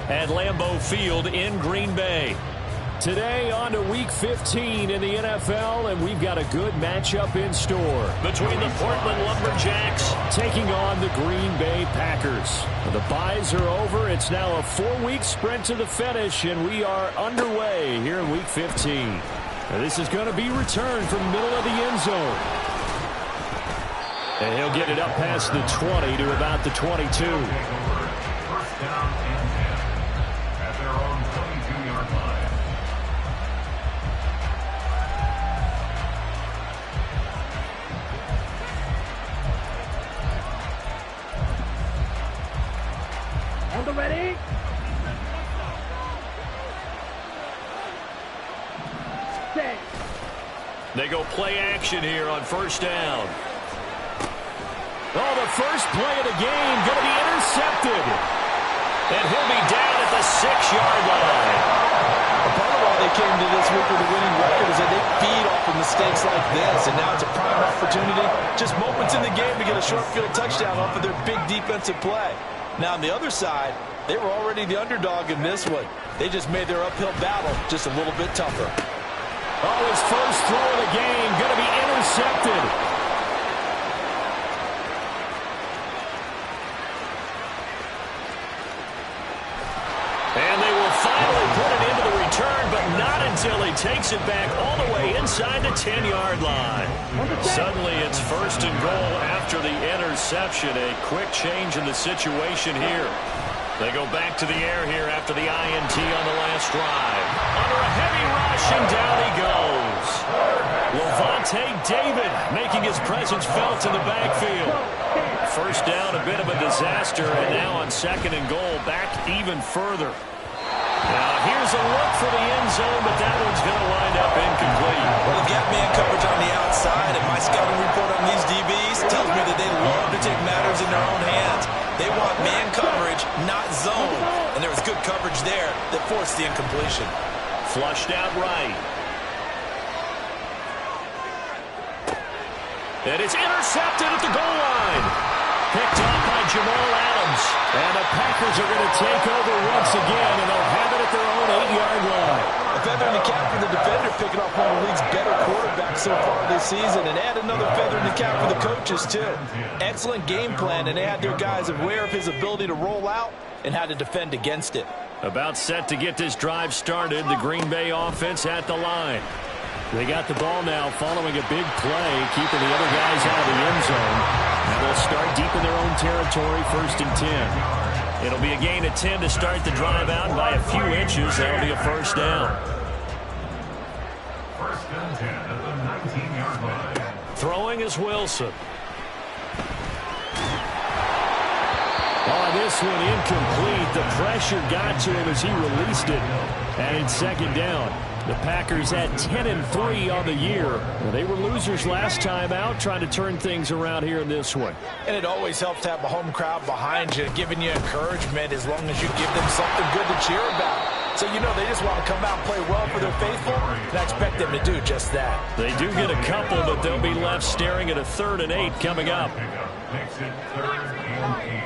at Lambeau Field in Green Bay. Today on to Week 15 in the NFL, and we've got a good matchup in store between the Portland Lumberjacks taking on the Green Bay Packers. The byes are over. It's now a 4-week sprint to the finish, and we are underway here in Week 15. Now, this is going to be returned from the middle of the end zone. And he'll get it up past the 20 to about the 22. First down and 10 at their own 22-yard line. On the ready. Set. They go play action here on first down. Oh, the first play of the game going to be intercepted. And he'll be down at the 6-yard line. Part of why they came to this week with a winning record is that they feed off of mistakes like this. And now it's a prime opportunity, just moments in the game to get a short field touchdown off of their big defensive play. Now on the other side, they were already the underdog in this one. They just made their uphill battle just a little bit tougher. Oh, his first throw of the game going to be intercepted. And they will finally put it into the return, but not until he takes it back all the way inside the 10-yard line. Suddenly it's first and goal after the interception. A quick change in the situation here. They go back to the air here after the INT on the last drive. Under a heavy rush, and down he goes. Levante David making his presence felt in the backfield. First down, a bit of a disaster, and now on second and goal, back even further. Now here's a look for the end zone, but that one's going to wind up incomplete. Well, they've got man coverage on the outside, and my scouting report on these DBs tells me that they love to take matters in their own hands. They want man coverage, not zone, and there was good coverage there that forced the incompletion. Flushed out right. And it's intercepted at the goal line. Picked up by Jamal Adams. And the Packers are going to take over once again, and they'll have it at their own 8-yard line. A feather in the cap for the defender, picking off one of the league's better quarterbacks so far this season, and add another feather in the cap for the coaches, too. Excellent game plan, and they had their guys aware of his ability to roll out and how to defend against it. About set to get this drive started, the Green Bay offense at the line. They got the ball now following a big play, keeping the other guys out of the end zone. And they'll start deep in their own territory, first and 10. It'll be a gain of 10 to start the drive out by a few inches. That'll be a first down. First and 10 at the 19-yard line. Throwing is Wilson. Oh, this one incomplete. The pressure got to him as he released it. And it's second down. The Packers at 10-3 on the year. They were losers last time out, trying to turn things around here in this one. And it always helps to have a home crowd behind you, giving you encouragement as long as you give them something good to cheer about. So, you know, they just want to come out and play well for their faithful, and I expect them to do just that. They do get a couple, but they'll be left staring at a 3rd and 8 coming up. Makes it 3rd and 8.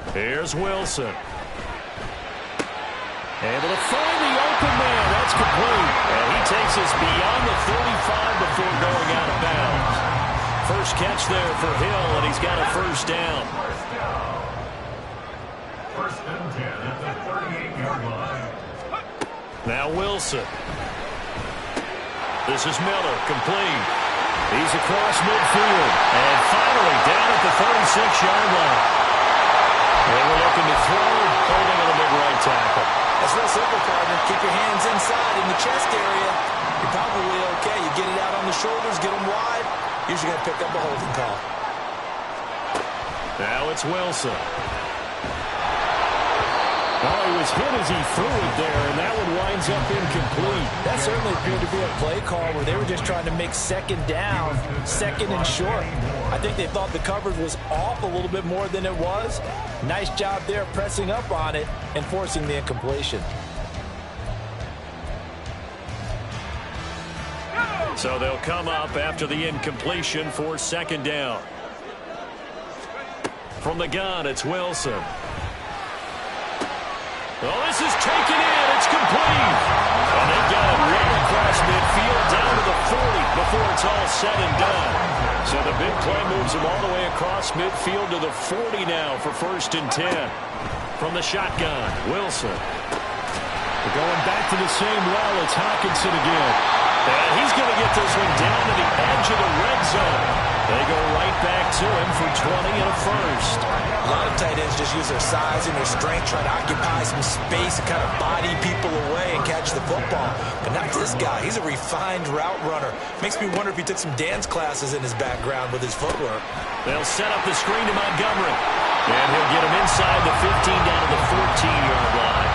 Here's Wilson. Able to find the open man. That's complete. And he takes us beyond the 35 before going out of bounds. First catch there for Hill, and he's got a first down. First and 10 at the 38-yard line. Now Wilson. This is Miller, complete. He's across midfield. And finally down at the 36-yard line. They were looking to throw, holding on the big right tackle. That's real simple, partner. Keep your hands inside in the chest area. You're probably okay. You get it out on the shoulders, get them wide. Usually going to pick up a holding call. Now it's Wilson. Oh, he was hit as he threw it there, and that one winds up incomplete. That certainly appeared to be a play call where they were just trying to make second down, second and short. I think they thought the coverage was off a little bit more than it was. Nice job there pressing up on it and forcing the incompletion. So they'll come up after the incompletion for second down. From the gun, it's Wilson. Oh, this is taken in. It's complete. And they got it right across midfield down to the 40 before it's all said and done. So the big play moves them all the way across midfield to the 40 now for 1st and 10. From the shotgun, Wilson. Going back to the same well, it's Hawkinson again. And he's going to get this one down to the edge of the red zone. They go right back to him for 20 and a first. A lot of tight ends just use their size and their strength, try to occupy some space and kind of body people away and catch the football. But not this guy. He's a refined route runner. Makes me wonder if he took some dance classes in his background with his footwork. They'll set up the screen to Montgomery. And he'll get him inside the 15 down to the 14-yard line.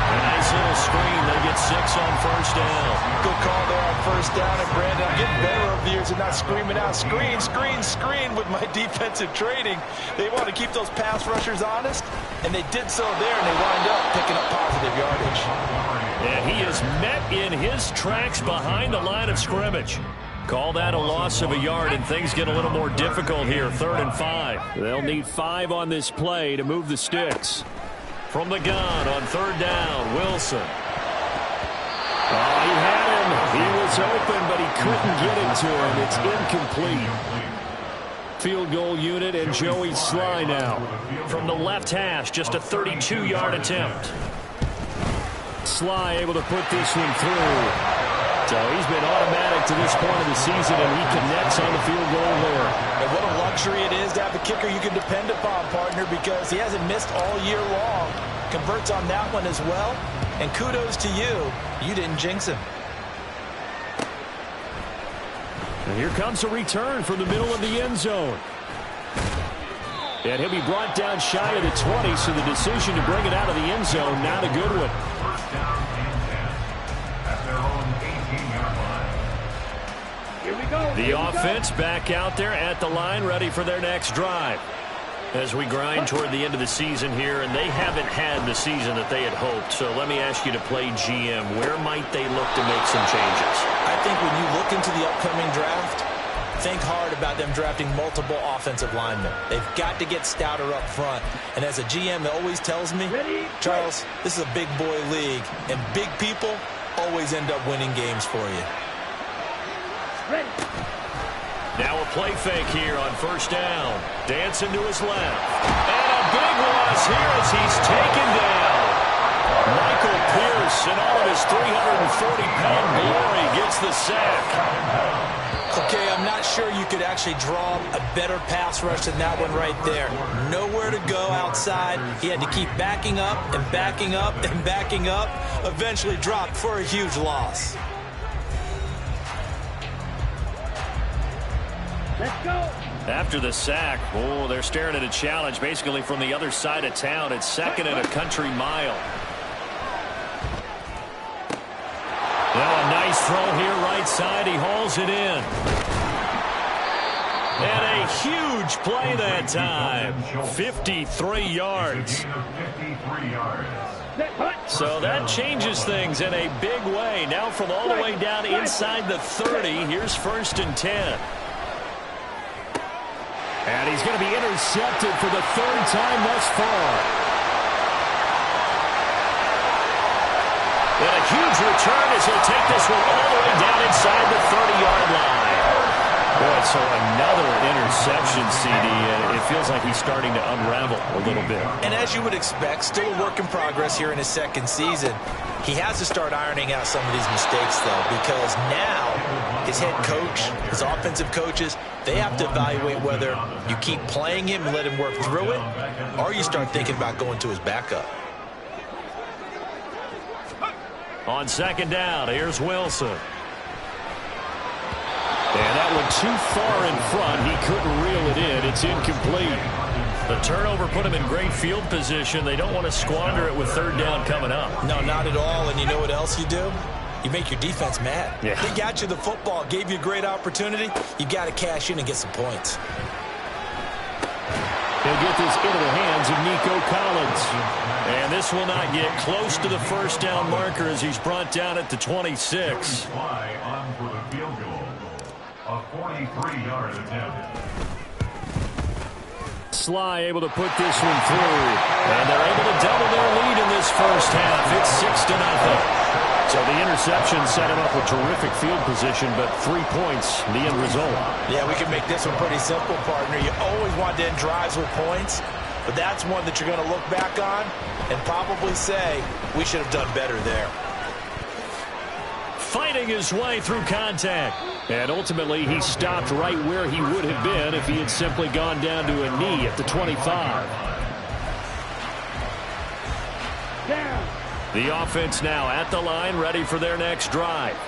A nice little screen. They get 6 on 1st down. Good call there on 1st down. And Brandon, I'm getting better over the years and not screaming out, screen, screen, screen with my defensive training. They want to keep those pass rushers honest, and they did so there, and they wind up picking up positive yardage. And he is met in his tracks behind the line of scrimmage. Call that a loss of a yard, and things get a little more difficult here. 3rd and 5. They'll need 5 on this play to move the sticks. From the gun on 3rd down, Wilson. Oh, he had him. He was open, but he couldn't get it to him. It's incomplete. Field goal unit and Joey Sly now. From the left hash, just a 32-yard attempt. Sly able to put this one through. So he's been automatic to this point of the season, and he connects on the field goal there. And what a luxury it is to have a kicker you can depend upon, partner, because he hasn't missed all year long. Converts on that one as well. And kudos to you. You didn't jinx him. And here comes a return from the middle of the end zone. And he'll be brought down shy of the 20, so the decision to bring it out of the end zone, not a good one. 1st down and 10 at their own 18-yard line. Here we go. The offense back out there at the line, ready for their next drive. As we grind toward the end of the season here, and they haven't had the season that they had hoped. So let me ask you to play GM. Where might they look to make some changes? I think when you look into the upcoming draft, think hard about them drafting multiple offensive linemen. They've got to get stouter up front. And as a GM that always tells me, Charles, this is a big boy league, and big people always end up winning games for you. Ready. Now a play fake here on 1st down. Dancing to his left. And a big loss here as he's taken down. Michael Pierce, in all of his 340-pound glory, gets the sack. Okay, I'm not sure you could actually draw a better pass rush than that one right there. Nowhere to go outside. He had to keep backing up and backing up and backing up. Eventually dropped for a huge loss. Let's go. After the sack, oh, they're staring at a challenge basically from the other side of town. It's 2nd and a country mile. Now a nice throw here right side. He hauls it in. And a huge play that time. 53 yards. So that changes things in a big way. Now from all the way down inside the 30, here's 1st and 10. And he's going to be intercepted for the 3rd time thus far. And a huge return as he'll take this one all the way down inside the 30-yard line. Boy, so another interception, CD, and it feels like he's starting to unravel a little bit. And as you would expect, still a work in progress here in his 2nd season. He has to start ironing out some of these mistakes, though, because now his head coach, his offensive coaches, they have to evaluate whether you keep playing him and let him work through it, or you start thinking about going to his backup. On 2nd down, here's Wilson. And that one too far in front. He couldn't reel it in. It's incomplete. The turnover put him in great field position. They don't want to squander it with 3rd down coming up. No, not at all. And you know what else you do? You make your defense mad. Yeah. They got you the football, gave you a great opportunity. You got to cash in and get some points. He'll get this into the hands of Nico Collins. And this will not get close to the 1st down marker as he's brought down at the 26. On for the field goal. A 43-yard attempt. Sly able to put this one through. And they're able to double their lead in this first half. It's 6-0. So the interception set him up with terrific field position, but 3 points, the end result. Yeah, we can make this one pretty simple, partner. You always want to end drives with points, but that's one that you're going to look back on and probably say, we should have done better there. Fighting his way through contact. And ultimately, he stopped right where he would have been if he had simply gone down to a knee at the 25. The offense now at the line, ready for their next drive.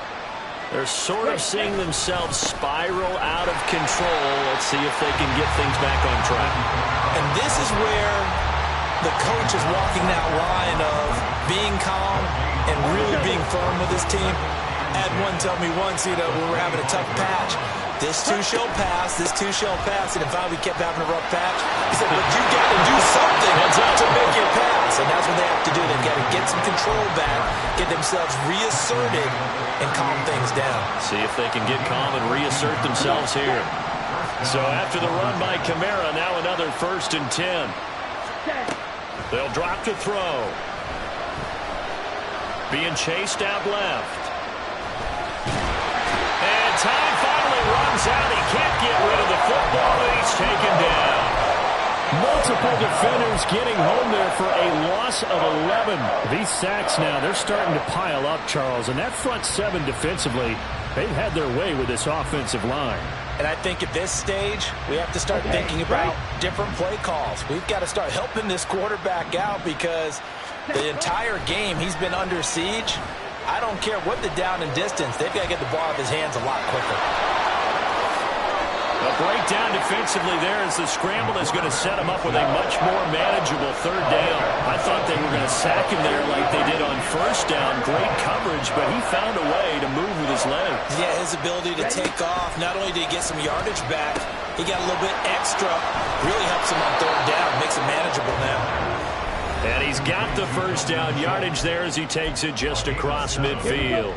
They're sort of seeing themselves spiral out of control. Let's see if they can get things back on track. And this is where the coach is walking that line of being calm and really being firm with his team. I had one tell me once, when we were having a tough patch, this too shall pass, this too shall pass, and if we kept having a rough patch, he said, but you got to do something to make it pass, and that's what they have to do. They've got to get some control back, get themselves reasserted, and calm things down. See if they can get calm and reassert themselves here. So after the run by Kamara, now another 1st and 10. They'll drop to throw. Being chased out left. And time finally runs out. He can't get rid of the football, and he's taken down. Multiple defenders getting home there for a loss of 11. These sacks now, they're starting to pile up, Charles. And that front seven defensively, they've had their way with this offensive line. And I think at this stage, we have to start thinking about different play calls. We've got to start helping this quarterback out because the entire game he's been under siege. I don't care what the down and distance. They've got to get the ball out of his hands a lot quicker. A breakdown defensively there as the scramble is going to set him up with a much more manageable 3rd down. I thought they were going to sack him there like they did on 1st down. Great coverage, but he found a way to move with his legs. Yeah, his ability to take off. Not only did he get some yardage back, he got a little bit extra. Really helps him on 3rd down. Makes it manageable now. And he's got the 1st down yardage there as he takes it just across midfield.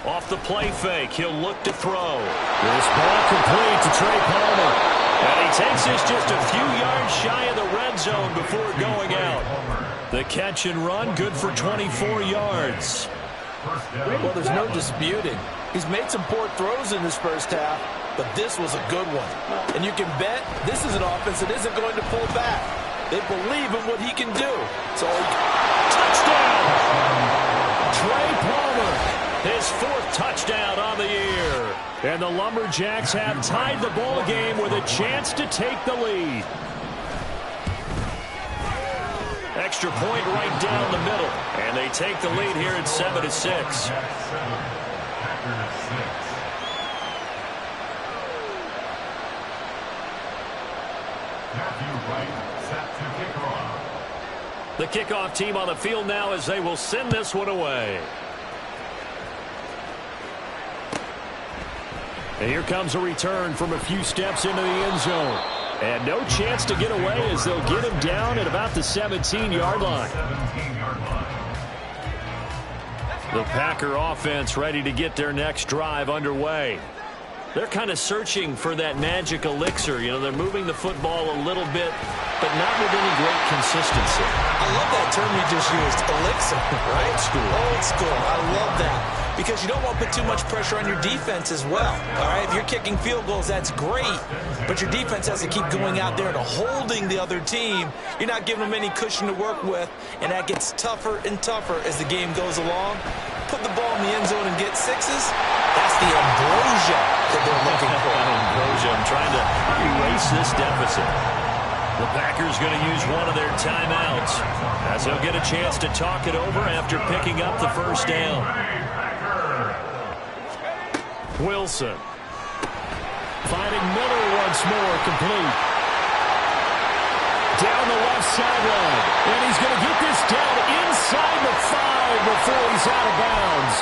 Off the play fake, he'll look to throw. This ball complete to Trey Palmer. And he takes this just a few yards shy of the red zone before going out. The catch and run, good for 24 yards. Well, there's no disputing. He's made some poor throws in this first half, but this was a good one. And you can bet this is an offense that isn't going to pull back. They believe in what he can do. So, touchdown! Trey Palmer, his 4th touchdown on the year. And the Lumberjacks have tied the ball game with a chance to take the lead. Extra point right down the middle. And they take the lead here at 7-6. The kickoff team on the field now as they will send this one away. And here comes a return from a few steps into the end zone. And no chance to get away as they'll get him down at about the 17-yard line. The Packer offense ready to get their next drive underway. They're kind of searching for that magic elixir. They're moving the football a little bit, but not with any great consistency. I love that term you just used, elixir, right? Old school. Old school. I love that. Because you don't want to put too much pressure on your defense as well. All right, if you're kicking field goals, that's great. But your defense has to keep going out there and holding the other team. You're not giving them any cushion to work with, and that gets tougher and tougher as the game goes along. Put the ball in the end zone and get 6s. That's the ambrosia that they're looking for. Ambrosia, I'm trying to erase this deficit. The Packers going to use one of their timeouts as they'll get a chance to talk it over after picking up the 1st down. Wilson. Finding Miller once more, complete. Down the left sideline. And he's going to get this down inside the 5 before he's out of bounds.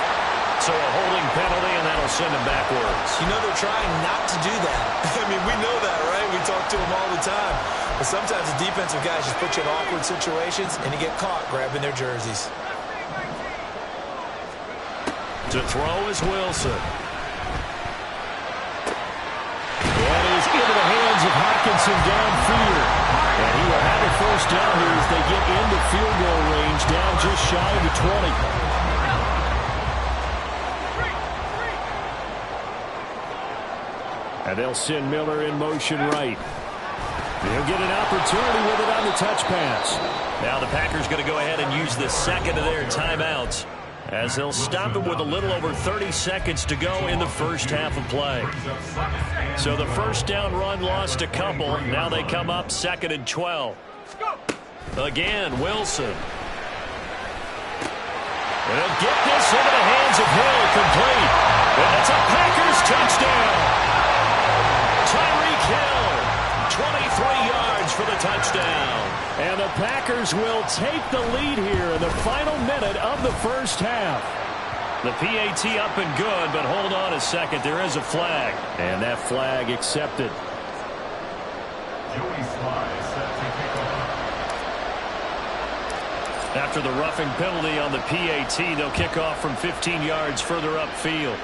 So a holding penalty, and that'll send him backwards. They're trying not to do that. I mean, we know that, right? We talk to them all the time. But sometimes the defensive guys just put you in awkward situations, and you get caught grabbing their jerseys. To throw is Wilson. Hawkinson downfield. And he will have a first down here as they get into field goal range, down just shy of the 20. And they'll send Miller in motion right. They'll get an opportunity with it on the touch pass. Now the Packers going to go ahead and use the second of their timeouts as they'll stop it with a little over 30 seconds to go in the first half of play. So the first down run lost a couple. Now they come up 2nd and 12. Again, Wilson. And he'll get this into the hands of Hill, complete. And it's a Packers touchdown. Tyreek Hill, 23 yards for the touchdown. And the Packers will take the lead here in the final minute of the first half. The PAT up and good, but hold on a second. There is a flag. And that flag accepted. Joey Sly set to kick off. After the roughing penalty on the PAT, they'll kick off from 15 yards further upfield.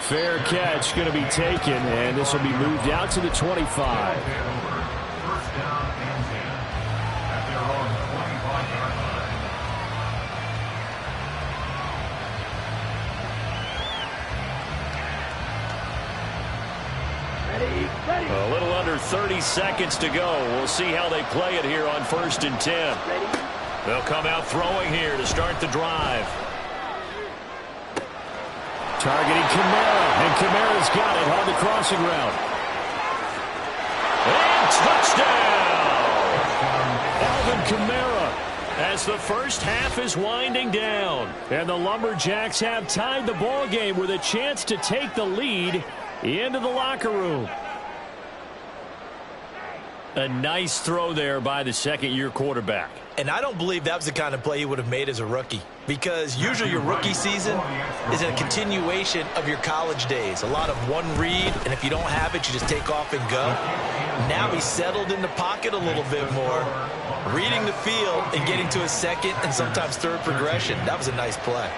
Fair catch going to be taken, and this will be moved out to the 25. First down and 10 at their own 25-yard line. Ready. A little under 30 seconds to go. We'll see how they play it here on 1st and 10. They'll come out throwing here to start the drive. Targeting Kamara, and Kamara's got it on the crossing route. And touchdown! Alvin Kamara, as the first half is winding down. And the Lumberjacks have tied the ball game with a chance to take the lead into the locker room. A nice throw there by the second-year quarterback. And I don't believe that was the kind of play he would have made as a rookie, because usually your rookie season is a continuation of your college days. A lot of one read, and if you don't have it, you just take off and go. Now he's settled in the pocket a little bit more, reading the field and getting to a second and sometimes third progression. That was a nice play.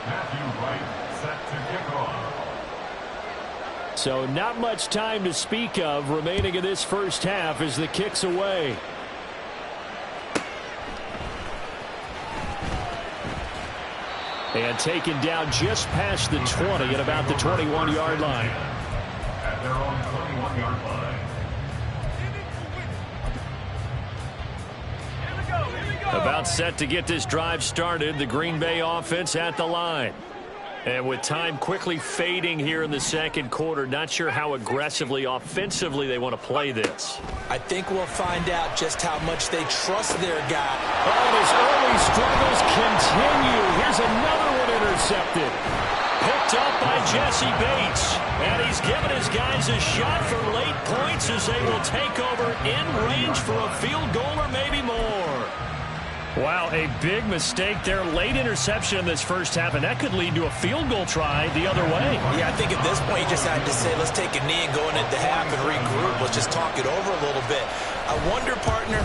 Matthew Wright set to kick off. So not much time to speak of remaining in this first half as the kick's away. And taken down just past the 20 at about the 21-yard line. At their own 21-yard line. About set to get this drive started, the Green Bay offense at the line. And with time quickly fading here in the second quarter, not sure how aggressively, offensively they want to play this. I think we'll find out just how much they trust their guy. Oh, and his early struggles continue. Here's another one intercepted. Picked up by Jesse Bates. And he's given his guys a shot for late points as they will take over in range for a field goal or maybe more. Wow, a big mistake there. Late interception in this first half, and that could lead to a field goal try the other way. Yeah, I think at this point you just had to say, let's take a knee and go into the half and regroup. Let's just talk it over a little bit. I wonder, partner,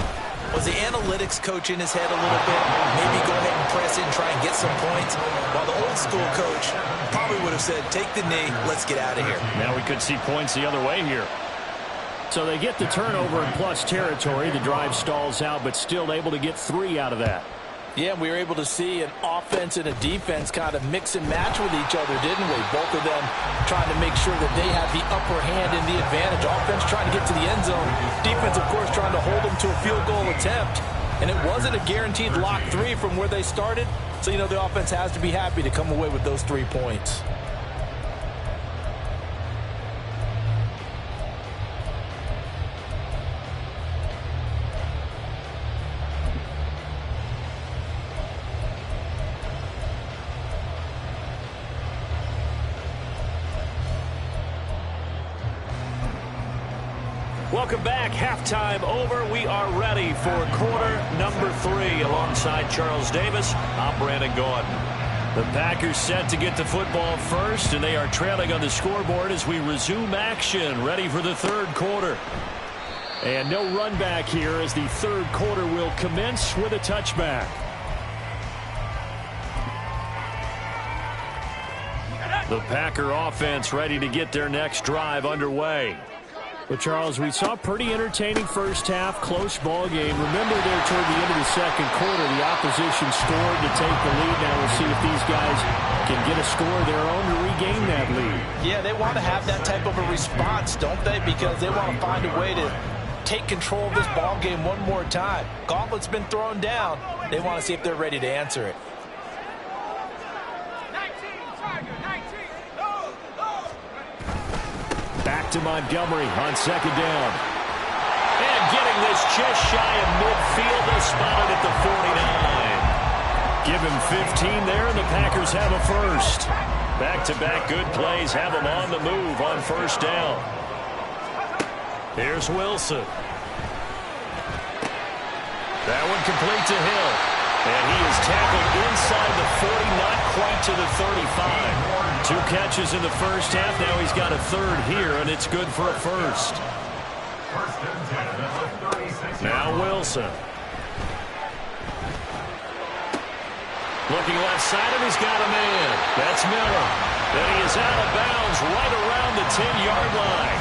was the analytics coach in his head a little bit? Maybe go ahead and press it and try and get some points. While the old school coach probably would have said, take the knee, let's get out of here. Now we could see points the other way here. So they get the turnover in plus territory. The drive stalls out, but still able to get 3 out of that. Yeah, we were able to see an offense and a defense kind of mix and match with each other, didn't we? Both of them trying to make sure that they have the upper hand and the advantage. Offense trying to get to the end zone. Defense, of course, trying to hold them to a field goal attempt. And it wasn't a guaranteed lock 3 from where they started. So, you know, the offense has to be happy to come away with those 3 points. Welcome back. Halftime over. We are ready for quarter number 3 alongside Charles Davis. I'm Brandon Gordon. The Packers set to get the football first, and they are trailing on the scoreboard as we resume action, ready for the third quarter. And no run back here as the third quarter will commence with a touchback. The Packer offense ready to get their next drive underway. Well, Charles, we saw a pretty entertaining first half, close ball game. Remember there toward the end of the second quarter, the opposition scored to take the lead. Now we'll see if these guys can get a score of their own to regain that lead. Yeah, they want to have that type of a response, don't they? Because they want to find a way to take control of this ball game one more time. Gauntlet's been thrown down. They want to see if they're ready to answer it. Back to Montgomery on second down. And getting this just shy of midfield, they spotted at the 49. Give him 15 there, and the Packers have a first. Back-to-back good plays have them on the move on first down. Here's Wilson. That one complete to Hill. And he is tackled inside the 40, not quite to the 35. 2 catches in the first half. Now he's got a third here, and it's good for a first. Now Wilson. Looking left side, and he's got a man. That's Miller. And he is out of bounds right around the 10-yard line.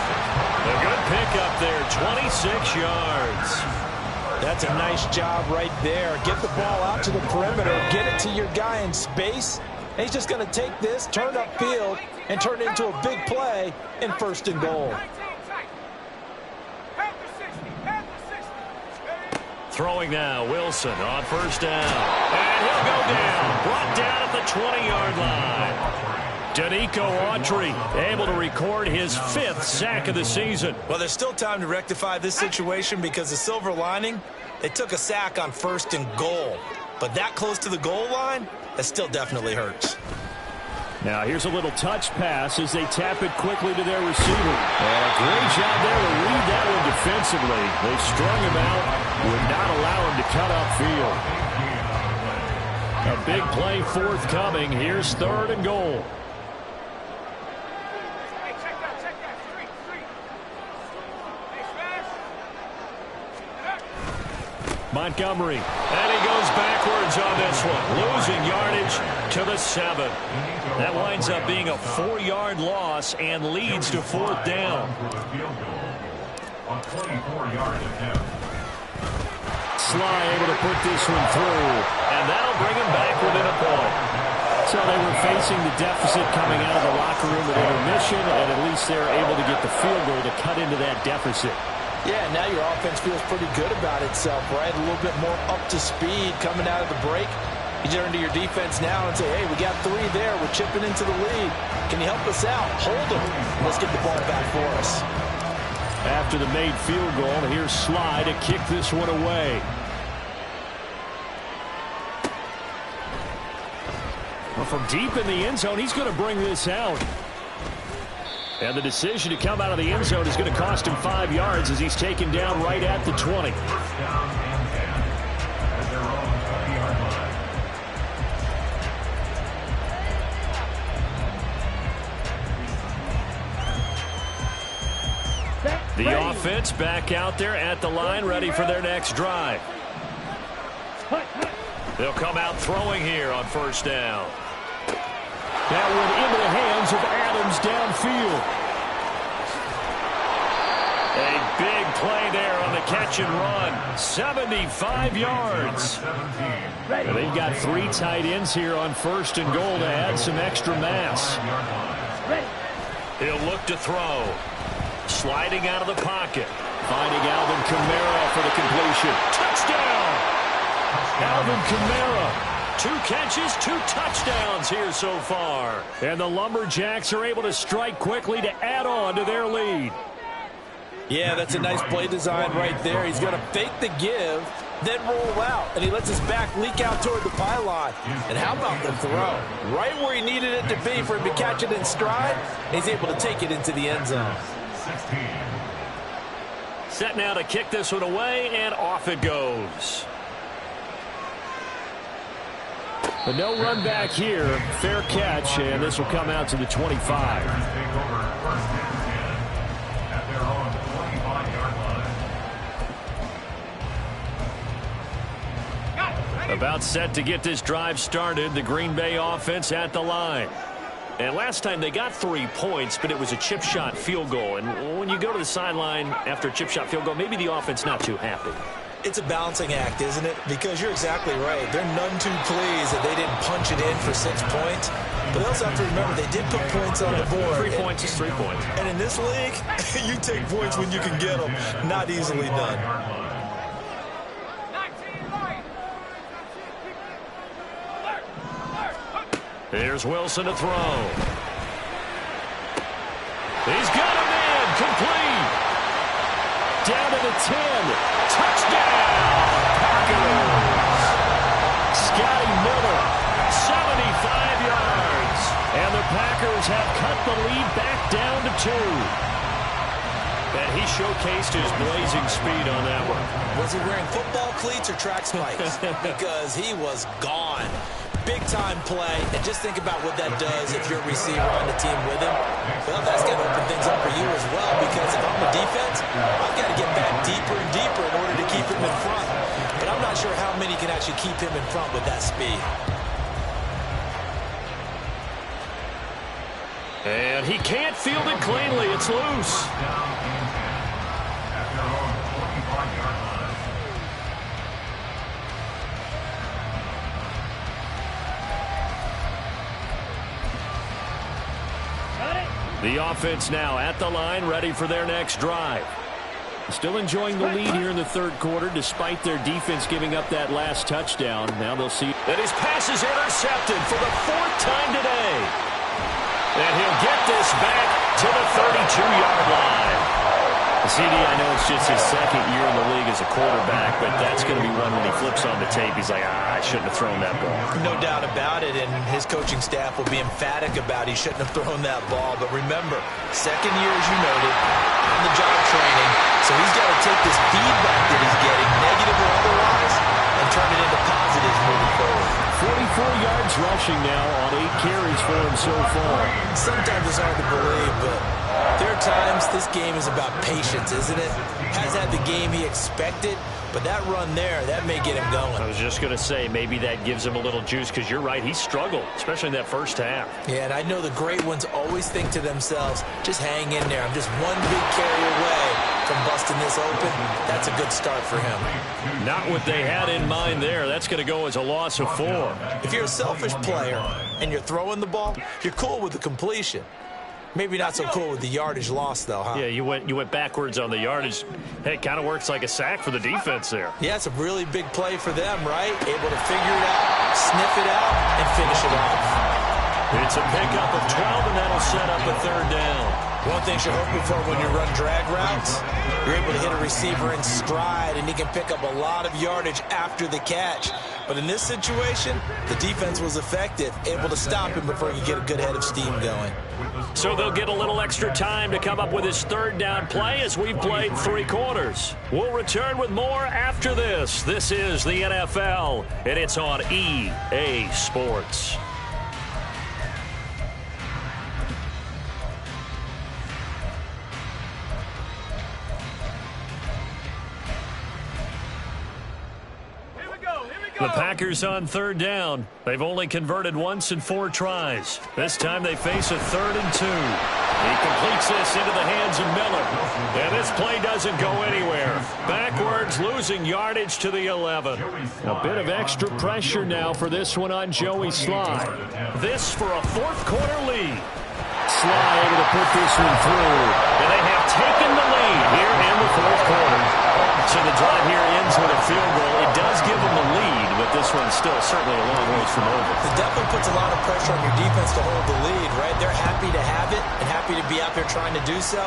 A good pickup there, 26 yards. That's a nice job right there. Get the ball out to the perimeter. Get it to your guy in space. And he's just going to take this, turn upfield, and turn it into a big play in first and goal. Throwing now, Wilson on first down. And he'll go down. Brought down at the 20-yard line. Danico Autry able to record his 5th sack of the season. Well, there's still time to rectify this situation because the silver lining, they took a sack on first and goal. But that close to the goal line, that still definitely hurts. Now here's a little touch pass as they tap it quickly to their receiver. And a great job there to read that one defensively. They strung him out, would not allow him to cut upfield. A big play forthcoming. Here's third and goal. Montgomery, and he goes backwards on this one, losing yardage to the 7. That winds up being a 4-yard loss and leads to 4th down. Sly able to put this one through, and that'll bring him back within a point. So they were facing the deficit coming out of the locker room at intermission, and at least they're able to get the field goal to cut into that deficit. Yeah, now your offense feels pretty good about itself, right? A little bit more up to speed coming out of the break. You turn to your defense now and say, hey, we got 3 there. We're chipping into the lead. Can you help us out? Hold them. Let's get the ball back for us. After the made field goal, here's Sly to kick this one away. Well, from deep in the end zone, he's going to bring this out. And the decision to come out of the end zone is going to cost him 5 yards as he's taken down right at the 20. The offense back out there at the line, ready for their next drive. They'll come out throwing here on first down. That went into the hands of Adams downfield. A big play there on the catch and run. 75 yards. And they've got 3 tight ends here on first and goal to add some extra mass. He'll look to throw. Sliding out of the pocket. Finding Alvin Kamara for the completion. Touchdown! Alvin Kamara. 2 catches, 2 touchdowns here so far. And the Lumberjacks are able to strike quickly to add on to their lead. Yeah, that's a nice play design right there. He's going to fake the give, then roll out. And he lets his back leak out toward the pylon. And how about the throw? Right where he needed it to be for him to catch it in stride. He's able to take it into the end zone. Set now to kick this one away, and off it goes. But no run back here. Fair catch, and this will come out to the 25. About set to get this drive started. The Green Bay offense at the line. And last time they got 3 points, but it was a chip shot field goal. And when you go to the sideline after a chip shot field goal, maybe the offense not too happy. It's a balancing act, isn't it? Because you're exactly right. They're none too pleased that they didn't punch it in for 6 points. But they also have to remember they did put points on the board. 3 points is 3 points. And in this league, you take points when you can get them. Not easily done. Here's Wilson to throw. He's got a man complete. Down to the 10. Touchdown, Packers. Scotty Miller, 75 yards. And the Packers have cut the lead back down to 2. And he showcased his blazing speed on that one. Was he wearing football cleats or track spikes? Because he was gone. Big-time play, and just think about what that does if you're a receiver on the team with him. Well, that's going to open things up for you as well, because if I'm a defense, I've got to get back deeper and deeper in order to keep him in front. But I'm not sure how many can actually keep him in front with that speed. And he can't field it cleanly. It's loose. The offense now at the line, ready for their next drive. Still enjoying the lead here in the third quarter, despite their defense giving up that last touchdown. Now they'll see that his pass is intercepted for the 4th time today. And he'll get this back to the 32-yard line. CD, I know it's just his second year in the league as a quarterback, but that's going to be one when he flips on the tape. He's like, I shouldn't have thrown that ball. No doubt about it, and his coaching staff will be emphatic about he shouldn't have thrown that ball. But remember, second year, as you noted, on the job training, so he's got to take this feedback that he's getting, negative or otherwise, and turn it into positives moving forward. 44 yards rushing now on 8 carries for him so far. Sometimes it's hard to believe, but there are times this game is about patience, isn't it? Has had the game he expected, but that run there, that may get him going. I was just going to say, maybe that gives him a little juice, because you're right, he struggled, especially in that first half. Yeah, and I know the great ones always think to themselves, just hang in there. I'm just one big carry away from busting this open. That's a good start for him. Not what they had in mind there. That's going to go as a loss of 4. If you're a selfish player and you're throwing the ball, you're cool with the completion. Maybe not so cool with the yardage loss, though, huh? Yeah, you went backwards on the yardage. Hey, it kind of works like a sack for the defense there. Yeah, it's a really big play for them, right? Able to figure it out, sniff it out, and finish it off. It's a pickup of 12, and that'll set up a 3rd down. One thing you're hoping for when you run drag routes, you're able to hit a receiver in stride, and he can pick up a lot of yardage after the catch. But in this situation, the defense was effective, able to stop him before he could get a good head of steam going. So they'll get a little extra time to come up with his 3rd down play as we've played 3 quarters. We'll return with more after this. This is the NFL, and it's on EA Sports. The Packers on 3rd down. They've only converted once in 4 tries. This time they face a 3rd and 2. He completes this into the hands of Miller. And this play doesn't go anywhere. Backwards, losing yardage to the 11. A bit of extra pressure now for this one on Joey Sly. This for a 4th quarter lead. Sly able to put this one through. And they have taken the lead here in the 4th quarter. So the drive here ends with a field goal. It does give them the lead, but this one's still certainly a long ways from over. It definitely puts a lot of pressure on your defense to hold the lead, right? They're happy to have it and happy to be out there trying to do so.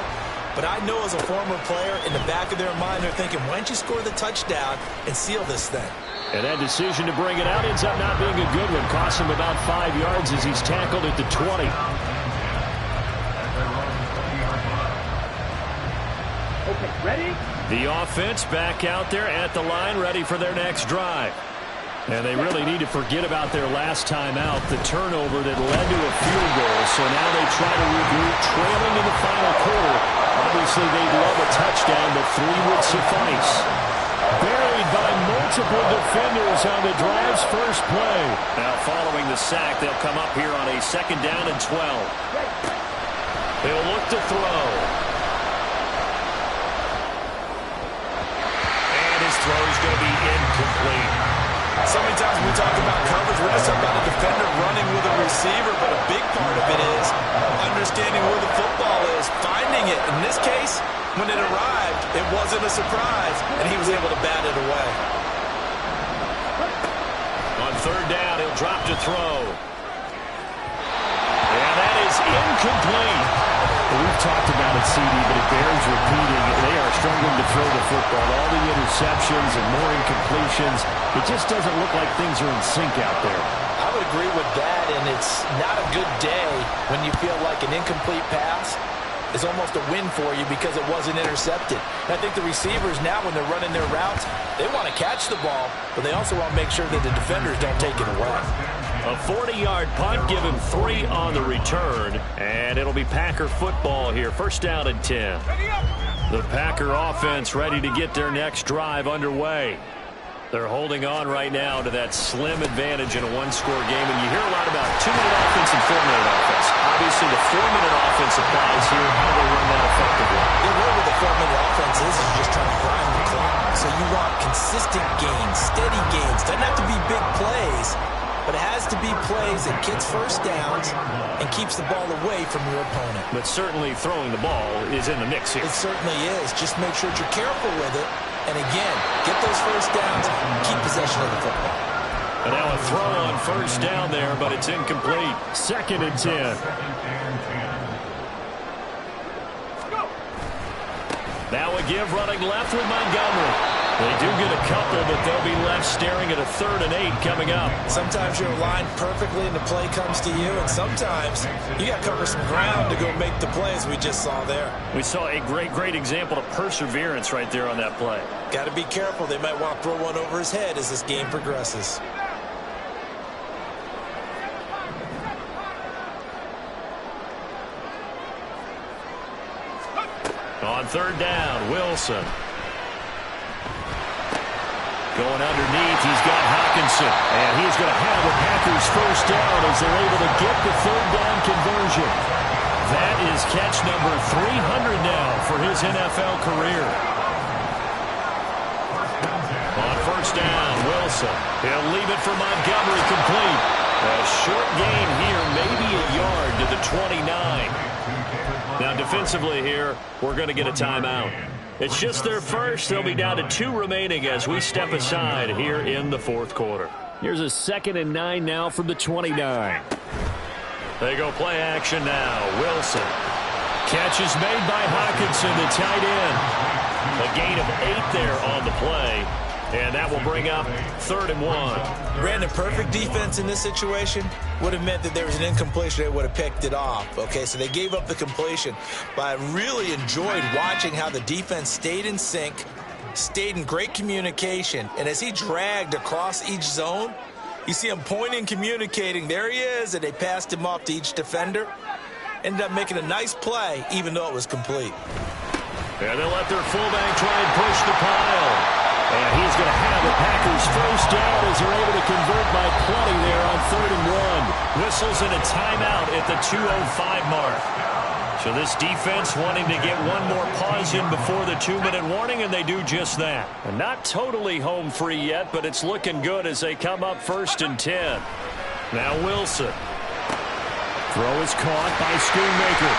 But I know as a former player, in the back of their mind, they're thinking, why don't you score the touchdown and seal this thing? And that decision to bring it out ends up not being a good one. Costs him about 5 yards as he's tackled at the 20. Okay, ready? The offense back out there at the line, ready for their next drive. And they really need to forget about their last time out, the turnover that led to a field goal. So now they try to regroup, trailing in the final quarter. Obviously, they'd love a touchdown, but 3 would suffice. Buried by more. Multiple defenders on the drive's first play. Now following the sack, they'll come up here on a 2nd down and 12. They'll look to throw. And his throw is going to be incomplete. So many times when we talk about coverage, we're just talking about a defender running with a receiver, but a big part of it is understanding where the football is, finding it. In this case, when it arrived, it wasn't a surprise, and he was able to bat it away. On 3rd down, he'll drop to throw. And that is incomplete. Well, we've talked about it, CD, but it bears repeating. They are struggling to throw the football. All the interceptions and more incompletions. It just doesn't look like things are in sync out there. I would agree with that, and it's not a good day when you feel like an incomplete pass is almost a win for you because it wasn't intercepted. And I think the receivers now, when they're running their routes, they want to catch the ball, but they also want to make sure that the defenders don't take it away. A 40-yard punt, give him 3 on the return, and it'll be Packer football here. 1st down and 10. The Packer offense ready to get their next drive underway. They're holding on right now to that slim advantage in a one-score game, and you hear a lot about 2-minute offense and 4-minute offense. Obviously, the 4-minute offense applies here. How do they run that effectively? The way with the 4-minute offense is just trying to grind the clock. So you want consistent gains, steady gains. Doesn't have to be big plays, but it has to be plays that gets first downs and keeps the ball away from your opponent. But certainly throwing the ball is in the mix here. It certainly is. Just make sure that you're careful with it. And again, get those first downs, keep possession of the football. And now a throw on 1st down there, but it's incomplete. 2nd and 10. Now a give running left with Montgomery. They do get a couple, but they'll be left staring at a 3rd and 8 coming up. Sometimes you're aligned perfectly and the play comes to you, and sometimes you got to cover some ground to go make the plays we just saw there. We saw a great example of perseverance right there on that play. Got to be careful. They might want to throw one over his head as this game progresses. On 3rd down, Wilson. Going underneath, he's got Hawkinson. And he's going to have the Packers 1st down as they're able to get the 3rd down conversion. That is catch number 300 now for his NFL career. On 1st down, Wilson. He'll leave it for Montgomery complete. A short gain here, maybe a yard to the 29. Now defensively here, we're going to get a timeout. It's just their first. They'll be down to 2 remaining as we step aside here in the 4th quarter. Here's a 2nd and 9 now from the 29. They go play action now. Wilson. Catch is made by Hawkinson, the tight end. A gain of 8 there on the play. And that will bring up 3rd and 1. Brandon, perfect defense in this situation would have meant that there was an incompletion. They would have picked it off. Okay, so they gave up the completion. But I really enjoyed watching how the defense stayed in sync, stayed in great communication. And as he dragged across each zone, you see him pointing, communicating. There he is, and they passed him off to each defender. Ended up making a nice play, even though it was complete. And they'll let their fullback try and push the pile. And he's going to have the Packers 1st down as they're able to convert by plenty there on 3rd and 1. Whistles and a timeout at the 2:05 mark. So this defense wanting to get one more pause in before the 2-minute warning, and they do just that. And not totally home free yet, but it's looking good as they come up 1st and 10. Now Wilson. Throw is caught by Schoonmaker.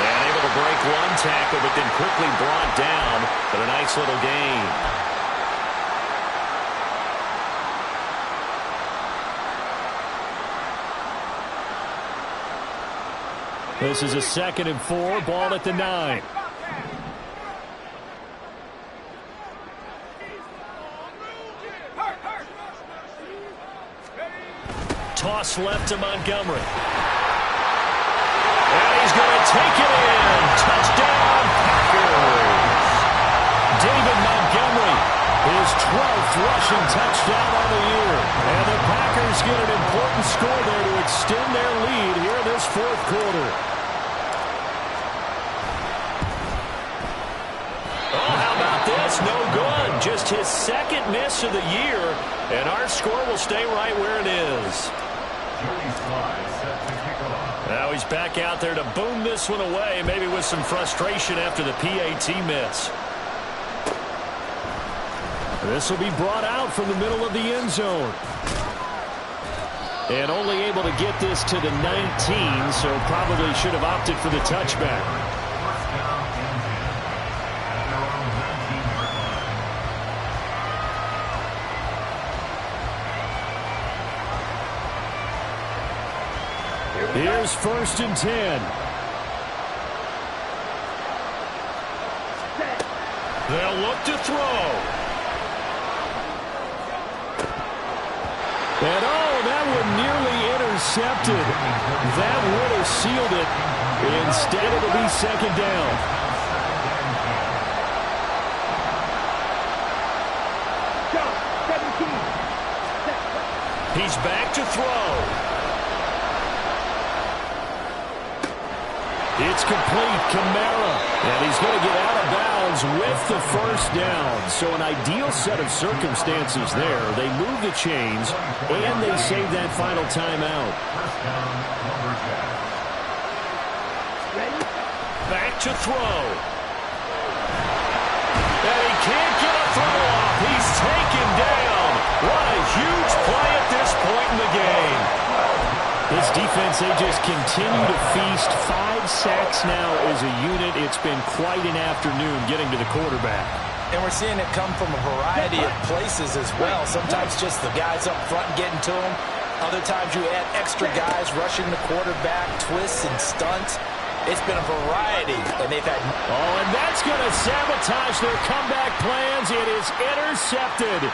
And able to break one tackle, but then quickly brought down. But a nice little gain. This is a 2nd and 4, ball at the 9. Toss left to Montgomery. And he's going to take it in. Touchdown, Packers. David Montgomery, his 12th rushing touchdown on the year. And the Packers get an important score there to extend their lead here in this 4th quarter. Oh, how about this? No good. just his second miss of the year, and our score will stay right where it is. Now he's back out there to boom this one away, maybe with some frustration after the PAT miss. This will be brought out from the middle of the end zone. And only able to get this to the 19, so probably should have opted for the touchback. Here's 1st and 10. They'll look to throw. And that one nearly intercepted. That would have sealed it. Instead, it'll be 2nd down. He's back to throw. It's complete. Kamara. And he's going to get out of bounds with the 1st down. So an ideal set of circumstances there. They move the chains, and they save that final timeout. Back to throw. And he can't get a throw off. He's taken down. What a huge play at this point in the game. This defense, they just continue to feast. 5 sacks now as a unit. It's been quite an afternoon getting to the quarterback. And we're seeing it come from a variety of places as well. Sometimes just the guys up front getting to him. Other times you add extra guys rushing the quarterback, twists and stunts. It's been a variety, and they've had... Oh, and that's going to sabotage their comeback plans. It is intercepted.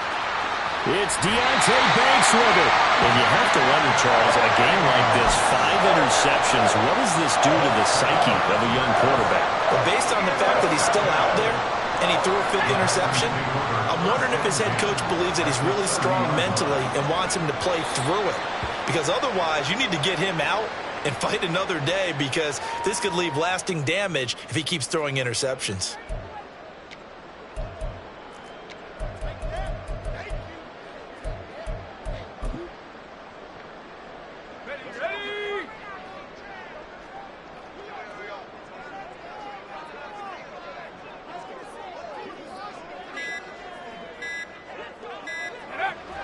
It's Deontay Banks with it. And you have to wonder, Charles, a game like this, 5 interceptions, what does this do to the psyche of a young quarterback? Well, based on the fact that he's still out there and he threw a 5th interception, I'm wondering if his head coach believes that he's really strong mentally and wants him to play through it. Because otherwise, you need to get him out and fight another day, because this could leave lasting damage if he keeps throwing interceptions.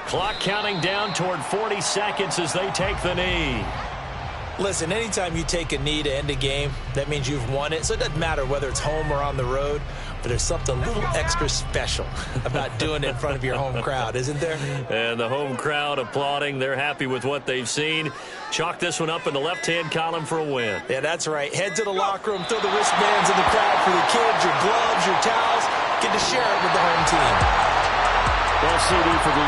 Clock counting down toward 40 seconds as they take the knee. Listen, anytime you take a knee to end a game, that means you've won it. So it doesn't matter whether it's home or on the road, but there's something a little extra special about doing it in front of your home crowd, isn't there? And the home crowd applauding. They're happy with what they've seen. Chalk this one up in the left-hand column for a win. Yeah, that's right. Head to the locker room, throw the wristbands in the crowd for the kids, your gloves, your towels. Get to share it with the home team. Well, CD, for the